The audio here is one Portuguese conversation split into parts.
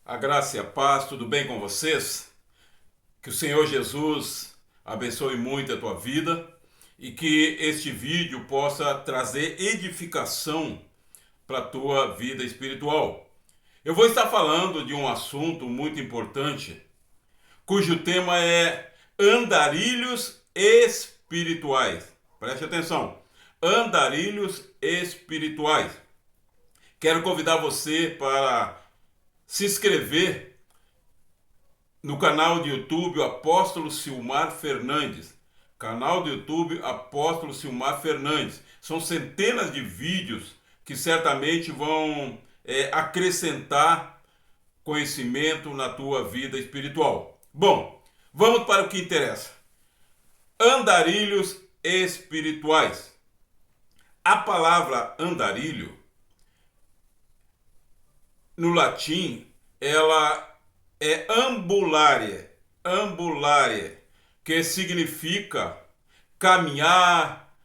A graça e a paz, tudo bem com vocês? Que o Senhor Jesus abençoe muito a tua vida e que este vídeo possa trazer edificação para a tua vida espiritual. Eu vou estar falando de um assunto muito importante, cujo tema é andarilhos espirituais. Preste atenção, andarilhos espirituais. Quero convidar você para se inscrever no canal de YouTube Apóstolo Silmar Fernandes. Canal do YouTube Apóstolo Silmar Fernandes. São centenas de vídeos que certamente vão acrescentar conhecimento na tua vida espiritual. Bom, vamos para o que interessa. Andarilhos espirituais. A palavra andarilho no latim, ela é ambulare, que significa caminhar,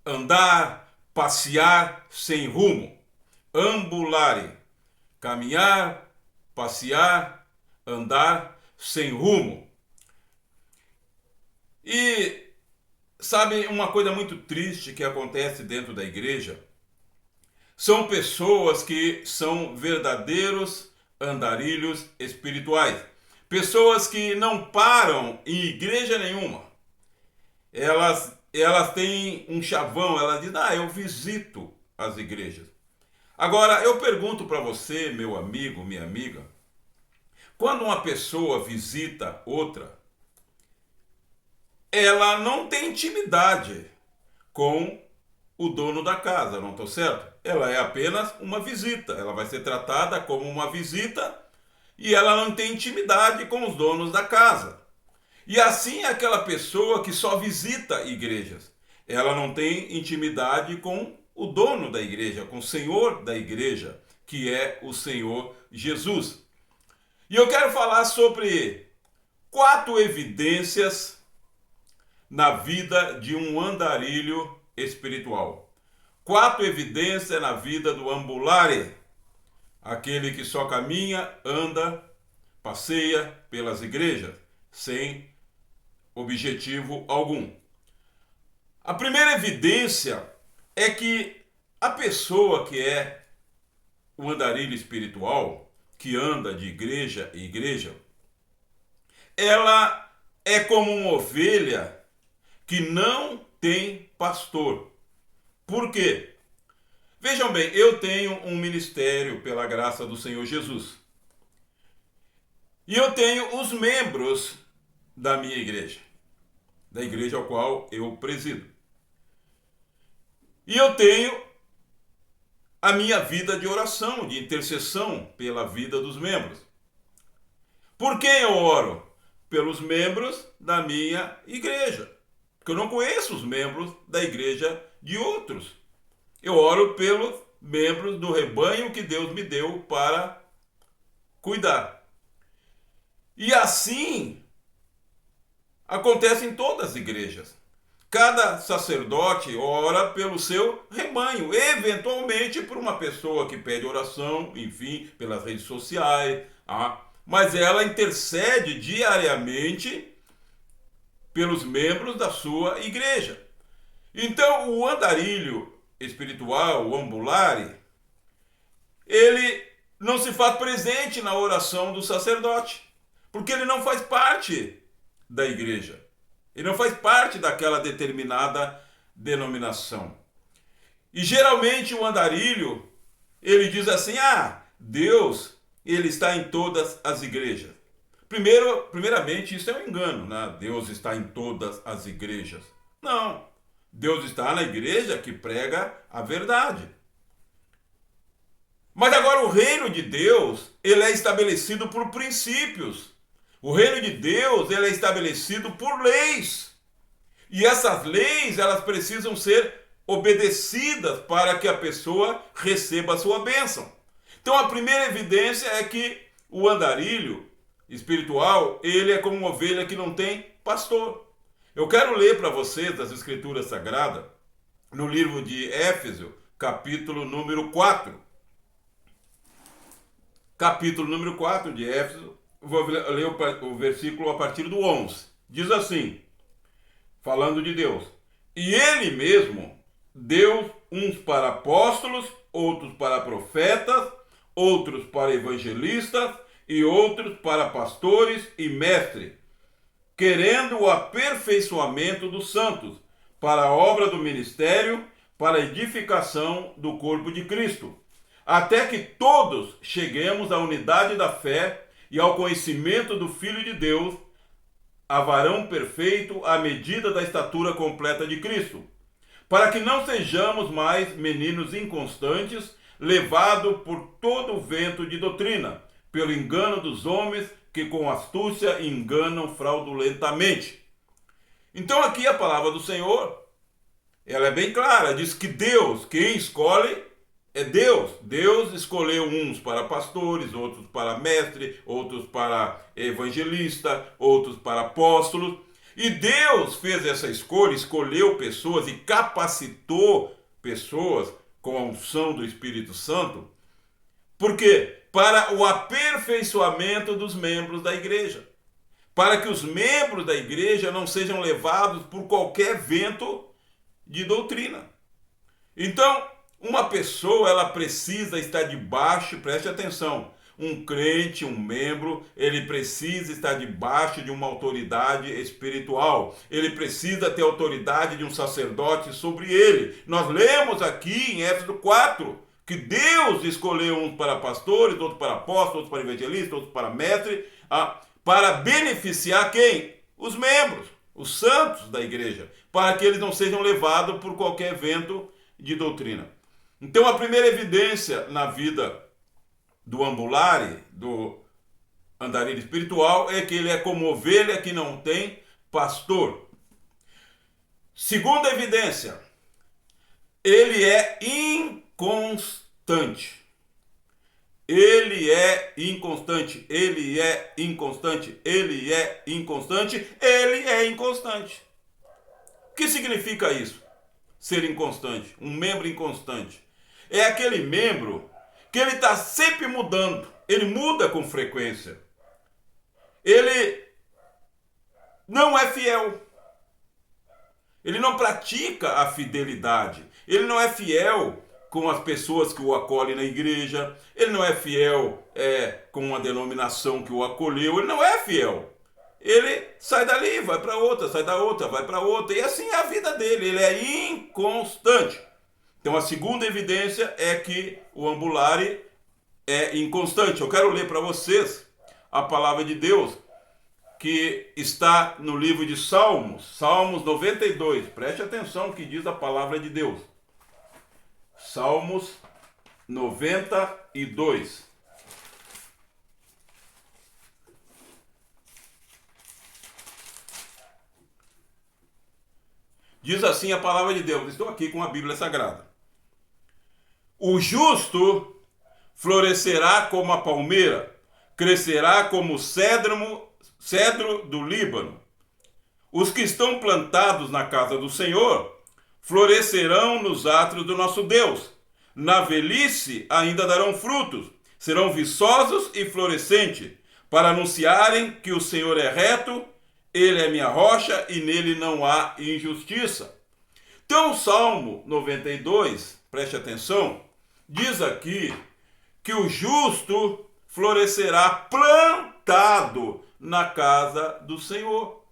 andar, passear sem rumo. Ambulare, caminhar, passear, andar sem rumo. E sabe uma coisa muito triste que acontece dentro da igreja? São pessoas que são verdadeiros andarilhos espirituais. Pessoas que não param em igreja nenhuma. Elas têm um chavão, elas dizem, eu visito as igrejas. Agora, eu pergunto para você, meu amigo, minha amiga, quando uma pessoa visita outra, ela não tem intimidade com o dono da casa, não estou certo? Ela é apenas uma visita, ela vai ser tratada como uma visita e ela não tem intimidade com os donos da casa. E assim é aquela pessoa que só visita igrejas, ela não tem intimidade com o dono da igreja, com o Senhor da igreja, que é o Senhor Jesus. E eu quero falar sobre 4 evidências na vida de um andarilho espiritual. 4 evidências na vida do ambulare, aquele que só caminha, anda, passeia pelas igrejas, sem objetivo algum. A primeira evidência é que a pessoa que é o andarilho espiritual, que anda de igreja em igreja, ela é como uma ovelha que não tem pastor. Por quê? Vejam bem, eu tenho um ministério pela graça do Senhor Jesus. E eu tenho os membros da minha igreja, da igreja ao qual eu presido. E eu tenho a minha vida de oração, de intercessão pela vida dos membros. Por quem eu oro? Pelos membros da minha igreja. Porque eu não conheço os membros da igreja de outros. Eu oro pelos membros do rebanho que Deus me deu para cuidar. E assim acontece em todas as igrejas. Cada sacerdote ora pelo seu rebanho, eventualmente por uma pessoa que pede oração, enfim, pelas redes sociais, mas ela intercede diariamente pelos membros da sua igreja. Então, o andarilho espiritual, o ambulare, ele não se faz presente na oração do sacerdote, porque ele não faz parte da igreja. Ele não faz parte daquela determinada denominação. E geralmente o andarilho, ele diz assim, Deus, ele está em todas as igrejas. Primeiramente, isso é um engano, né? Deus está em todas as igrejas. Não. Deus está na igreja que prega a verdade. Mas agora o reino de Deus, ele é estabelecido por princípios. O reino de Deus, ele é estabelecido por leis. E essas leis, elas precisam ser obedecidas para que a pessoa receba a sua bênção. Então a primeira evidência é que o andarilho espiritual, ele é como uma ovelha que não tem pastor. Eu quero ler para vocês das Escrituras Sagradas, no livro de Éfeso, capítulo número 4. capítulo número 4 de Éfeso, vou ler o versículo a partir do 11. Diz assim, falando de Deus: e ele mesmo deu uns para apóstolos, outros para profetas, outros para evangelistas e outros para pastores e mestres, querendo o aperfeiçoamento dos santos, para a obra do ministério, para a edificação do corpo de Cristo, até que todos cheguemos à unidade da fé e ao conhecimento do Filho de Deus, a varão perfeito, à medida da estatura completa de Cristo, para que não sejamos mais meninos inconstantes, levados por todo o vento de doutrina, pelo engano dos homens que com astúcia enganam fraudulentamente. Então aqui a palavra do Senhor, ela é bem clara, diz que Deus, quem escolhe é Deus. Deus escolheu uns para pastores, outros para mestre, outros para evangelista, outros para apóstolos. E Deus fez essa escolha, escolheu pessoas e capacitou pessoas com a unção do Espírito Santo. Por quê? Para o aperfeiçoamento dos membros da igreja. Para que os membros da igreja não sejam levados por qualquer vento de doutrina. Então, uma pessoa, ela precisa estar debaixo, preste atenção, um crente, um membro, ele precisa estar debaixo de uma autoridade espiritual. Ele precisa ter autoridade de um sacerdote sobre ele. Nós lemos aqui em Éfeso 4 que Deus escolheu uns para pastores, outros para apóstolos, outros para evangelistas, outros para mestres, para beneficiar quem? Os membros, os santos da igreja, para que eles não sejam levados por qualquer vento de doutrina. Então a primeira evidência na vida do ambulare, do andarilho espiritual, é que ele é como ovelha que não tem pastor. Segunda evidência, ele é inconstante. Ele é inconstante, ele é inconstante, ele é inconstante, ele é inconstante. O que significa isso? Ser inconstante, um membro inconstante. É aquele membro que ele está sempre mudando, ele muda com frequência. Ele não é fiel. Ele não pratica a fidelidade. Ele não é fiel com as pessoas que o acolhem na igreja. Ele não é fiel com uma denominação que o acolheu. Ele não é fiel. Ele sai dali, vai para outra, sai da outra, vai para outra. E assim é a vida dele. Ele é inconstante. Então a segunda evidência é que o ambulare é inconstante. Eu quero ler para vocês a palavra de Deus que está no livro de Salmos, Salmos 92. Preste atenção que diz a palavra de Deus. Salmos 92. Diz assim a palavra de Deus. Estou aqui com a Bíblia Sagrada. O justo florescerá como a palmeira, crescerá como o cedro do Líbano. Os que estão plantados na casa do Senhor florescerão nos átrios do nosso Deus. Na velhice ainda darão frutos, serão viçosos e florescentes, para anunciarem que o Senhor é reto, ele é minha rocha e nele não há injustiça. Então o Salmo 92, preste atenção, diz aqui que o justo florescerá plantado na casa do Senhor.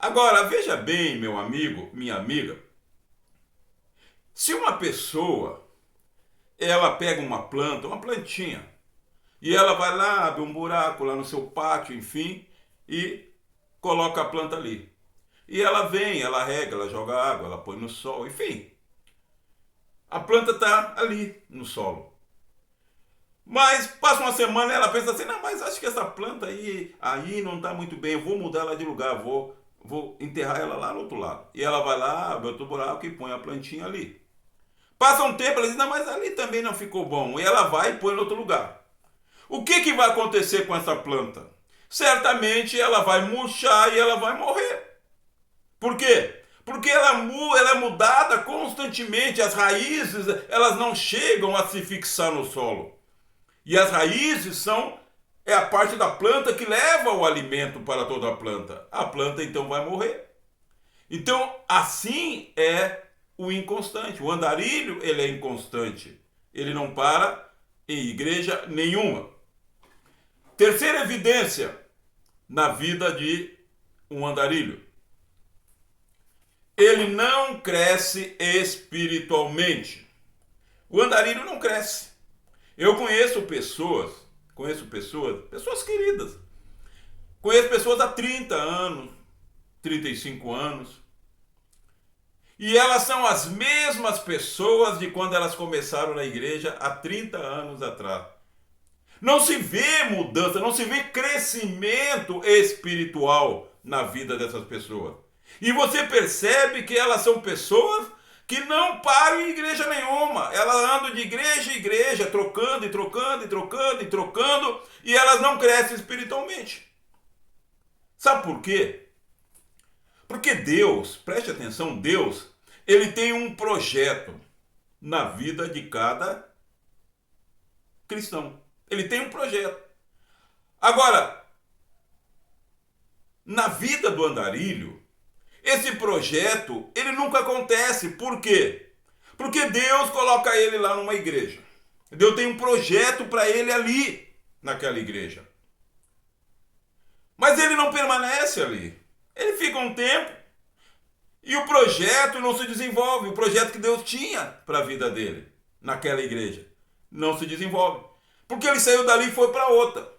Agora, veja bem, meu amigo, minha amiga, se uma pessoa, ela pega uma planta, uma plantinha, e ela vai lá, abre um buraco lá no seu pátio, enfim, e coloca a planta ali. E ela vem, ela rega, ela joga água, ela põe no sol, enfim. A planta está ali no solo. Mas passa uma semana e ela pensa assim, não, mas acho que essa planta aí não está muito bem, eu vou mudar ela de lugar, vou enterrar ela lá no outro lado. E ela vai lá, abre outro buraco e põe a plantinha ali. Passa um tempo, ela diz, não, mas ali também não ficou bom. E ela vai e põe em outro lugar. O que vai acontecer com essa planta? Certamente ela vai murchar e ela vai morrer. Por quê? Porque ela é mudada constantemente, as raízes elas não chegam a se fixar no solo. E as raízes é a parte da planta que leva o alimento para toda a planta. A planta então vai morrer. Então, assim é o inconstante. O andarilho, ele é inconstante. Ele não para em igreja nenhuma. Terceira evidência na vida de um andarilho. Ele não cresce espiritualmente. O andarilho não cresce. Eu conheço pessoas queridas. Conheço pessoas há 30 anos, 35 anos. E elas são as mesmas pessoas de quando elas começaram na igreja há 30 anos atrás. Não se vê mudança, não se vê crescimento espiritual na vida dessas pessoas. E você percebe que elas são pessoas que não param em igreja nenhuma. Elas andam de igreja em igreja, trocando e trocando e trocando e trocando, e elas não crescem espiritualmente. Sabe por quê? Porque Deus, preste atenção, Deus, ele tem um projeto na vida de cada cristão. Ele tem um projeto. Agora, na vida do andarilho, esse projeto, ele nunca acontece. Por quê? Porque Deus coloca ele lá numa igreja. Deus tem um projeto para ele ali, naquela igreja. Mas ele não permanece ali. Ele fica um tempo e o projeto não se desenvolve. O projeto que Deus tinha para a vida dele, naquela igreja, não se desenvolve. Porque ele saiu dali e foi para outra.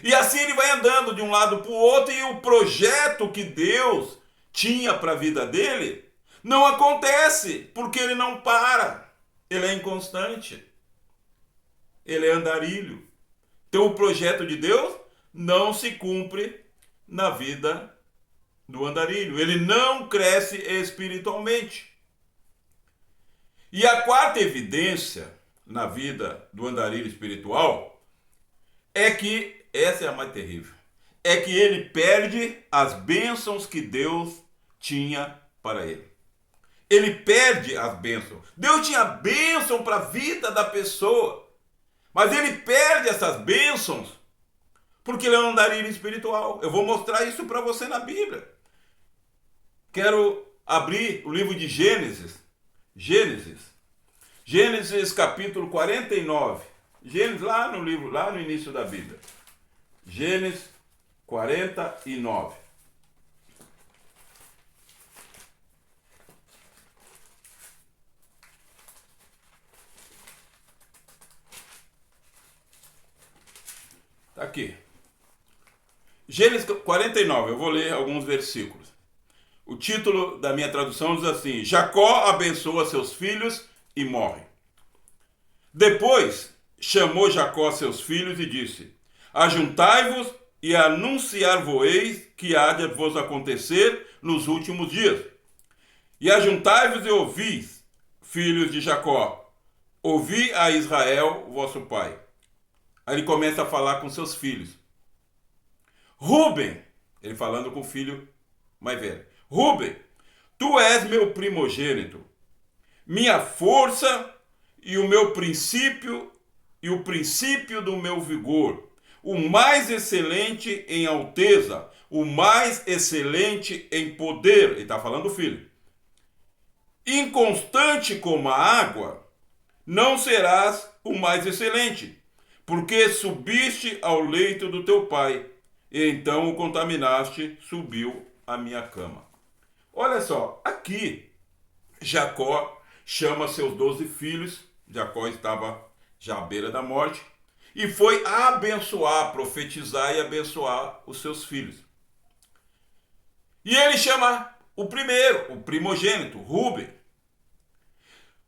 E assim ele vai andando de um lado para o outro, e o projeto que Deus tinha para a vida dele não acontece, porque ele não para. Ele é inconstante. Ele é andarilho. Então o projeto de Deus não se cumpre na vida do andarilho. Ele não cresce espiritualmente. E a quarta evidência na vida do andarilho espiritual é que, essa é a mais terrível, é que ele perde as bênçãos que Deus tinha para ele. Ele perde as bênçãos. Deus tinha bênção para a vida da pessoa, mas ele perde essas bênçãos porque ele é um andarilho espiritual. Eu vou mostrar isso para você na Bíblia. Quero abrir o livro de Gênesis. Gênesis capítulo 49. Gênesis lá no livro, lá no início da Bíblia. Gênesis 49. Está aqui. Gênesis 49, eu vou ler alguns versículos. O título da minha tradução diz assim: Jacó abençoa seus filhos e morre. Depois chamou Jacó seus filhos e disse: Ajuntai-vos e anunciar-vos-eis que há de vos acontecer nos últimos dias. E ajuntai-vos e ouvis, filhos de Jacó, ouvi a Israel, vosso pai. Aí ele começa a falar com seus filhos. Rúben, ele falando com o filho mais velho. Rúben, tu és meu primogênito, minha força e o meu princípio e o princípio do meu vigor, o mais excelente em alteza, o mais excelente em poder. Ele está falando do filho. Inconstante como a água, não serás o mais excelente, porque subiste ao leito do teu pai, e então o contaminaste, subiu à minha cama. Olha só, aqui Jacó chama seus 12 filhos. Jacó estava já à beira da morte e foi abençoar, profetizar e abençoar os seus filhos. E ele chama o primeiro, o primogênito, Rúben.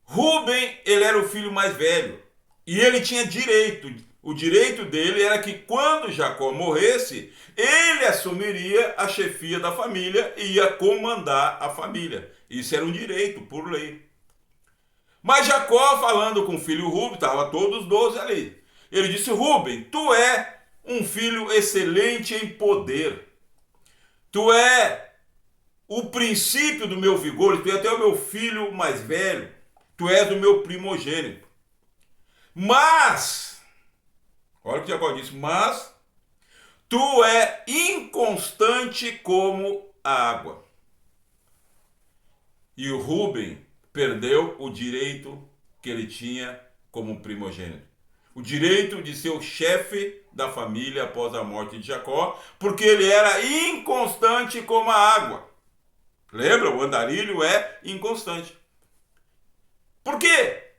Rúben, ele era o filho mais velho e ele tinha direito. O direito dele era que quando Jacó morresse, ele assumiria a chefia da família e ia comandar a família. Isso era um direito por lei. Mas Jacó, falando com o filho Rúben, estava todos os 12 ali. Ele disse: Rúben, tu é um filho excelente em poder. Tu é o princípio do meu vigor, tu é até o meu filho mais velho. Tu és o meu primogênito. Mas, olha o que Jacó disse, mas tu é inconstante como a água. E o Rúben perdeu o direito que ele tinha como primogênito. O direito de ser o chefe da família após a morte de Jacó, porque ele era inconstante como a água. Lembra? O andarilho é inconstante. Por quê?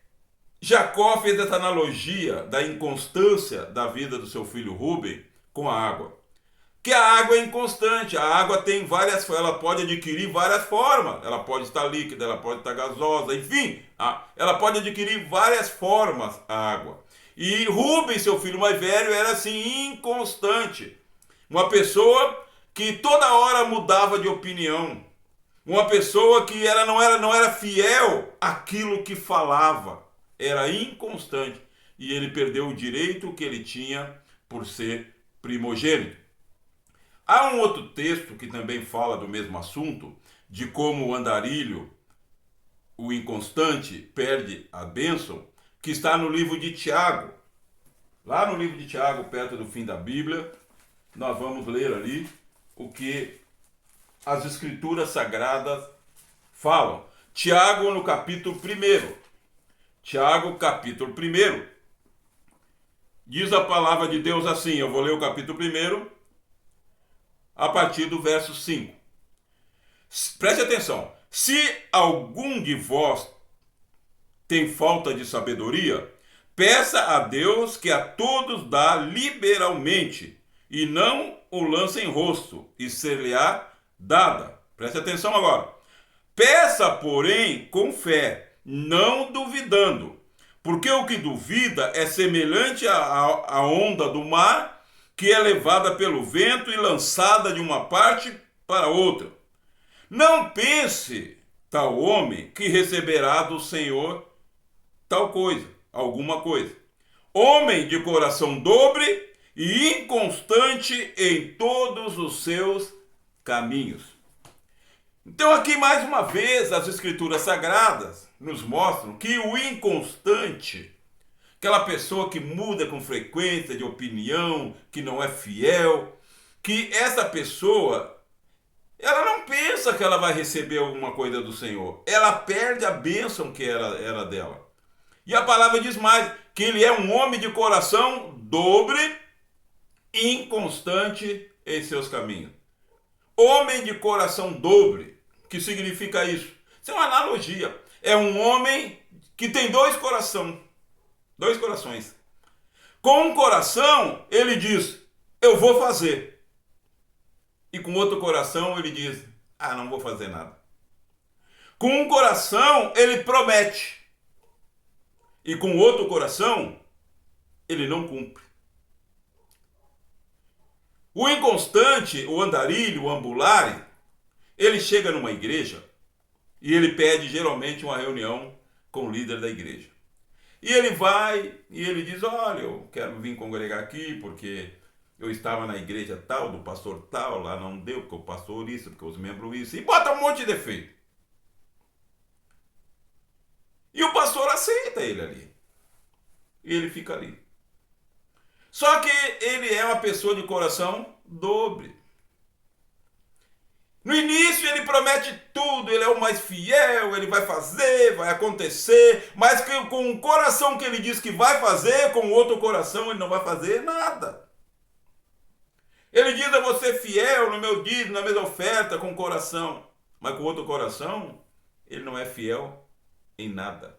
Jacó fez essa analogia da inconstância da vida do seu filho Rúben com a água. Que a água é inconstante, a água tem várias, ela pode adquirir várias formas. Ela pode estar líquida, ela pode estar gasosa, enfim, ela pode adquirir várias formas, a água. E Rúben, seu filho mais velho, era assim inconstante. Uma pessoa que toda hora mudava de opinião. Uma pessoa que não era fiel àquilo que falava. Era inconstante. E ele perdeu o direito que ele tinha por ser primogênito. Há um outro texto que também fala do mesmo assunto, de como o andarilho, o inconstante, perde a bênção, que está no livro de Tiago. Lá no livro de Tiago, perto do fim da Bíblia, nós vamos ler ali o que as Escrituras Sagradas falam. Tiago, no capítulo 1. Tiago, capítulo 1. Diz a palavra de Deus assim, eu vou ler o capítulo 1, a partir do verso 5. Preste atenção. Se algum de vós tem falta de sabedoria, peça a Deus que a todos dá liberalmente, e não o lança em rosto, e ser-lhe-á dada. Preste atenção agora. Peça, porém, com fé, não duvidando, porque o que duvida é semelhante à onda do mar, que é levada pelo vento e lançada de uma parte para outra. Não pense tal homem que receberá do Senhor tal coisa, alguma coisa. Homem de coração dobre e inconstante em todos os seus caminhos. Então aqui mais uma vez as Escrituras Sagradas nos mostram que o inconstante, aquela pessoa que muda com frequência de opinião, que não é fiel, que essa pessoa, ela não pensa que ela vai receber alguma coisa do Senhor. Ela perde a bênção que era dela. E a palavra diz mais, que ele é um homem de coração dobre, inconstante em seus caminhos. Homem de coração dobre, que significa isso? Isso é uma analogia. É um homem que tem dois corações. Com um coração, ele diz, eu vou fazer. E com outro coração, ele diz, não vou fazer nada. Com um coração, ele promete. E com outro coração, ele não cumpre. O inconstante, o andarilho, o ambulare, ele chega numa igreja e ele pede geralmente uma reunião com o líder da igreja. E ele vai e ele diz, olha, eu quero vir congregar aqui porque eu estava na igreja tal, do pastor tal, lá não deu, porque o pastor isso, porque os membros isso, e bota um monte de defeito. E o pastor aceita ele ali. E ele fica ali. Só que ele é uma pessoa de coração dobre. No início ele promete tudo, ele é o mais fiel, ele vai fazer, vai acontecer, mas com um coração que ele diz que vai fazer, com outro coração ele não vai fazer nada. Ele diz, eu vou ser fiel no meu dízimo, na minha oferta, com o coração, mas com outro coração ele não é fiel em nada.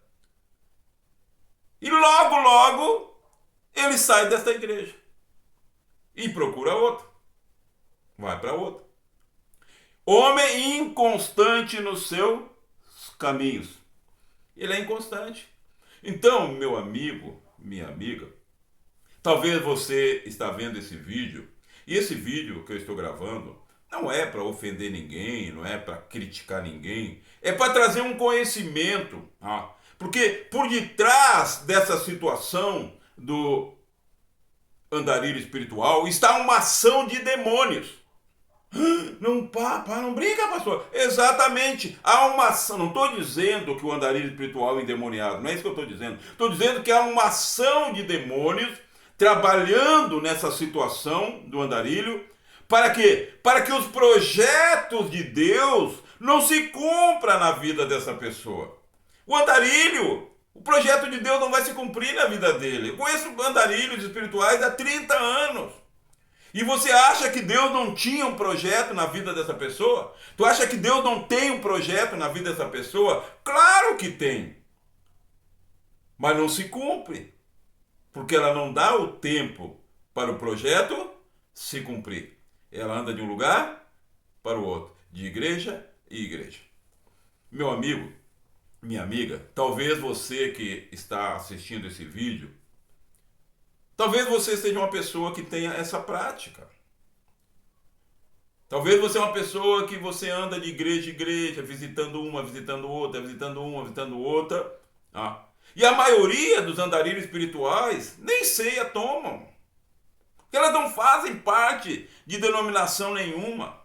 E logo, logo, ele sai desta igreja e procura outra, vai para outra. Homem inconstante nos seus caminhos. Ele é inconstante. Então, meu amigo, minha amiga, talvez você está vendo esse vídeo, e esse vídeo que eu estou gravando não é para ofender ninguém, não é para criticar ninguém, é para trazer um conhecimento. Porque por detrás dessa situação do andarilho espiritual está uma ação de demônios. Não, não brinca, pastor. Exatamente. Há uma ação. Não estou dizendo que o andarilho espiritual é endemoniado. Não é isso que eu estou dizendo. Estou dizendo que há uma ação de demônios trabalhando nessa situação do andarilho. Para quê? Para que os projetos de Deus não se cumpram na vida dessa pessoa. O andarilho, o projeto de Deus não vai se cumprir na vida dele. Eu conheço andarilhos espirituais há 30 anos. E você acha que Deus não tinha um projeto na vida dessa pessoa? Tu acha que Deus não tem um projeto na vida dessa pessoa? Claro que tem. Mas não se cumpre. Porque ela não dá o tempo para o projeto se cumprir. Ela anda de um lugar para o outro, de igreja em igreja. Meu amigo, minha amiga, talvez você que está assistindo esse vídeo, talvez você seja uma pessoa que tenha essa prática. Talvez você é uma pessoa que você anda de igreja em igreja, visitando uma, visitando outra, visitando uma, visitando outra. E a maioria dos andarilhos espirituais nem ceia tomam. Porque elas não fazem parte de denominação nenhuma.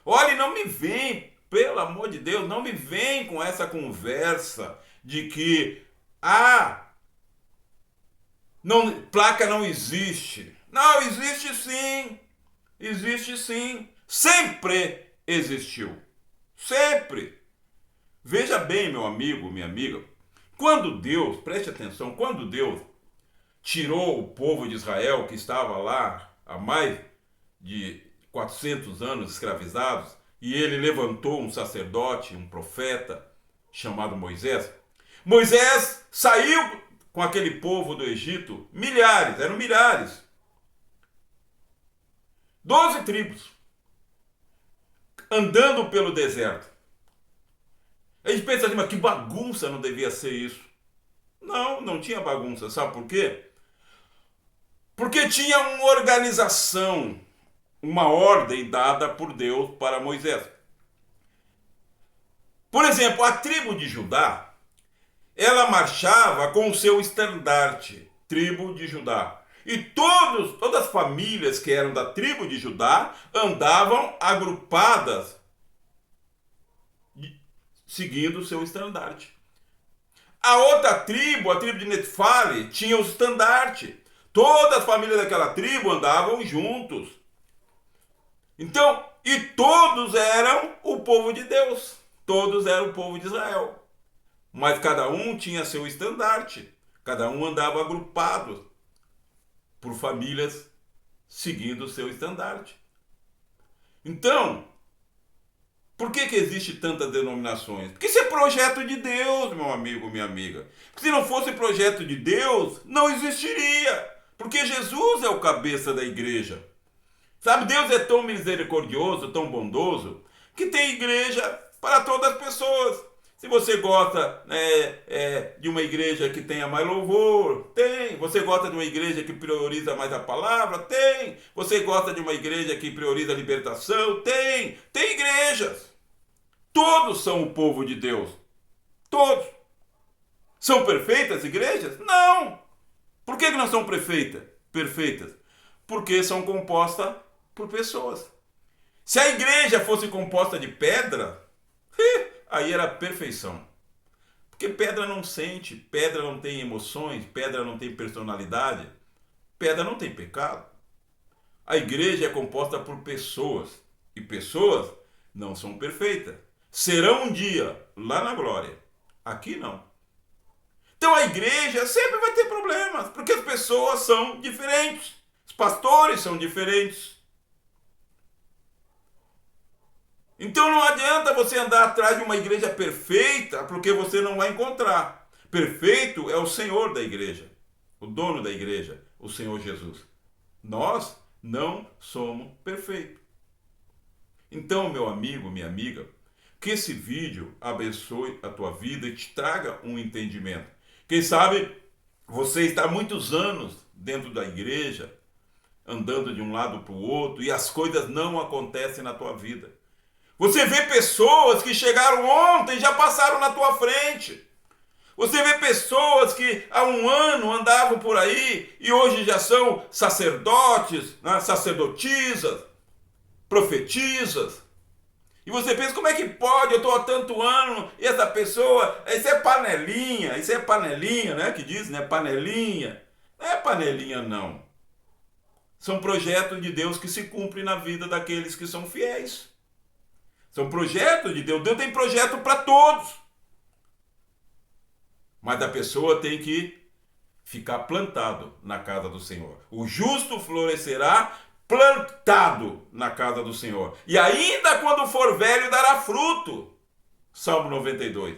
Olha, não me vem, pelo amor de Deus, não me vem com essa conversa de que placa não existe. Não, existe sim. Existe sim. Sempre existiu. Sempre. Veja bem, meu amigo, minha amiga. Quando Deus, preste atenção, quando Deus tirou o povo de Israel, que estava lá há mais de 400 anos escravizados, e ele levantou um sacerdote, um profeta, chamado Moisés. Moisés saiu com aquele povo do Egito, eram milhares. 12 tribos, andando pelo deserto. A gente pensa assim, mas que bagunça não devia ser isso. Não, não tinha bagunça, sabe por quê? Porque tinha uma organização, uma ordem dada por Deus para Moisés. Por exemplo, a tribo de Judá, ela marchava com o seu estandarte, tribo de Judá. E todas as famílias que eram da tribo de Judá andavam agrupadas, seguindo o seu estandarte. A outra tribo, a tribo de Netfali, tinha o estandarte. Todas as famílias daquela tribo andavam juntos. Então, e todos eram o povo de Deus. Todos eram o povo de Israel. Mas cada um tinha seu estandarte. Cada um andava agrupado por famílias seguindo o seu estandarte. Então, por que existe tantas denominações? Porque isso é projeto de Deus, meu amigo, minha amiga. Se não fosse projeto de Deus, não existiria. Porque Jesus é o cabeça da igreja. Sabe, Deus é tão misericordioso, tão bondoso, que tem igreja para todas as pessoas. Se você gosta de uma igreja que tenha mais louvor, tem. Você gosta de uma igreja que prioriza mais a palavra, tem. Você gosta de uma igreja que prioriza a libertação, tem. Tem igrejas. Todos são o povo de Deus. Todos. São perfeitas as igrejas? Não. Por que não são perfeitas? Porque são compostas por pessoas. Se a igreja fosse composta de pedra, aí era perfeição. Porque pedra não sente, pedra não tem emoções, pedra não tem personalidade, pedra não tem pecado. A igreja é composta por pessoas, e pessoas não são perfeitas. Serão um dia lá na glória. Aqui não. Então a igreja sempre vai ter problemas, porque as pessoas são diferentes. Os pastores são diferentes. Então não adianta você andar atrás de uma igreja perfeita, porque você não vai encontrar. Perfeito é o Senhor da igreja, o dono da igreja, o Senhor Jesus. Nós não somos perfeitos. Então, meu amigo, minha amiga, que esse vídeo abençoe a tua vida e te traga um entendimento. Quem sabe você está há muitos anos dentro da igreja, andando de um lado para o outro, e as coisas não acontecem na tua vida. Você vê pessoas que chegaram ontem e já passaram na tua frente. Você vê pessoas que há um ano andavam por aí e hoje já são sacerdotes, sacerdotisas. profetizas. E você pensa, como é que pode? Eu estou há tanto ano e essa pessoa, isso é panelinha, né? Que diz, né? Panelinha. Não é panelinha, não. São projetos de Deus que se cumprem na vida daqueles que são fiéis. São projetos de Deus. Deus tem projeto para todos. Mas a pessoa tem que ficar plantado na casa do Senhor. O justo florescerá plantado na casa do Senhor. E ainda quando for velho dará fruto. Salmo 92.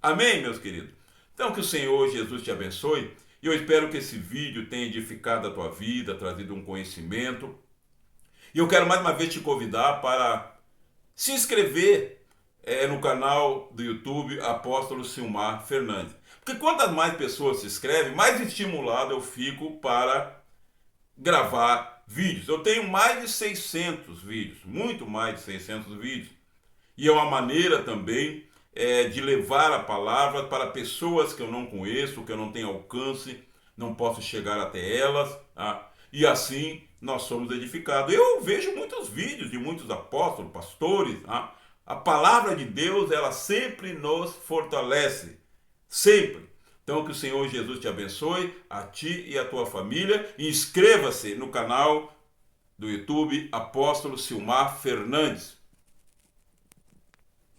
Amém, meus queridos? Então que o Senhor Jesus te abençoe. E eu espero que esse vídeo tenha edificado a tua vida, trazido um conhecimento. E eu quero mais uma vez te convidar para se inscrever no canal do YouTube Apóstolo Silmar Fernandes. Porque quantas mais pessoas se inscrevem, mais estimulado eu fico para gravar vídeos. Eu tenho mais de 600 vídeos, muito mais de 600 vídeos. E é uma maneira também de levar a palavra para pessoas que eu não conheço, que eu não tenho alcance, não posso chegar até elas. E assim nós somos edificados. Eu vejo muitos vídeos de muitos apóstolos, pastores. A palavra de Deus, ela sempre nos fortalece. Sempre. Então que o Senhor Jesus te abençoe, a ti e a tua família. E inscreva-se no canal do YouTube Apóstolo Silmar Fernandes.